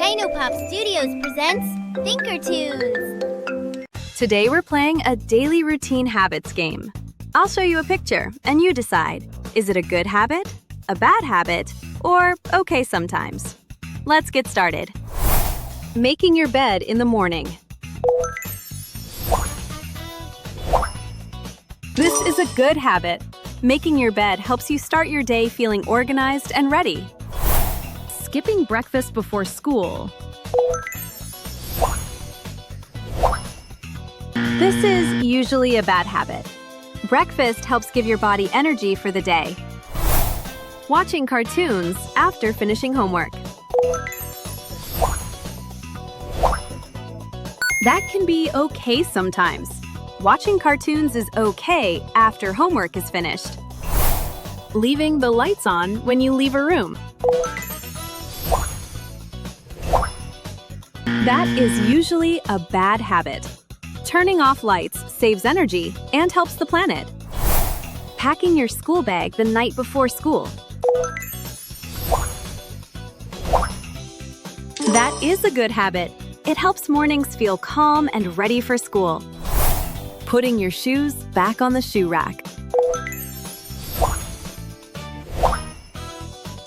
Pop Studios presents ThinkerToons. Today we're playing a daily routine habits game. I'll show you a picture and you decide, is it a good habit, a bad habit, or okay sometimes? Let's get started. Making your bed in the morning. This is a good habit. Making your bed helps you start your day feeling organized and ready. Skipping breakfast before school. This is usually a bad habit. Breakfast helps give your body energy for the day. Watching cartoons after finishing homework. That can be okay sometimes. Watching cartoons is okay after homework is finished. Leaving the lights on when you leave a room. That is usually a bad habit. Turning off lights saves energy and helps the planet. Packing your school bag the night before school. That is a good habit. It helps mornings feel calm and ready for school. Putting your shoes back on the shoe rack.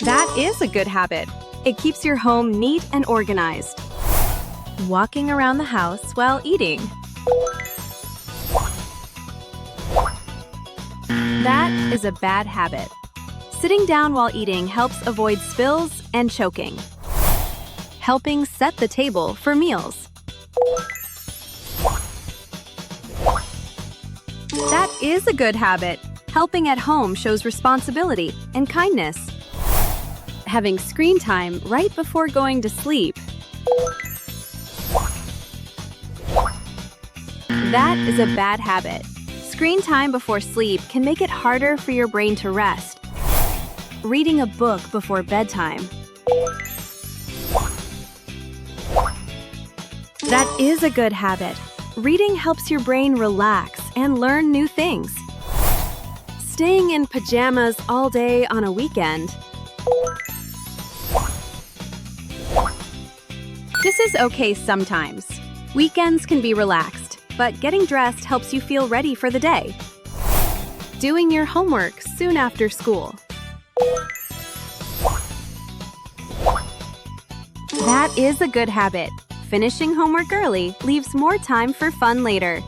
That is a good habit. It keeps your home neat and organized. Walking around the house while eating. That is a bad habit. Sitting down while eating helps avoid spills and choking. Helping set the table for meals. That is a good habit. Helping at home shows responsibility and kindness. Having screen time right before going to sleep. That is a bad habit. Screen time before sleep can make it harder for your brain to rest. Reading a book before bedtime. That is a good habit. Reading helps your brain relax and learn new things. Staying in pajamas all day on a weekend. This is okay sometimes. Weekends can be relaxed, but getting dressed helps you feel ready for the day. Doing your homework soon after school. That is a good habit. Finishing homework early leaves more time for fun later.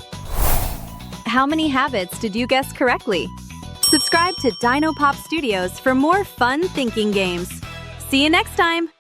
How many habits did you guess correctly? Subscribe to Pop Studios for more fun thinking games. See you next time!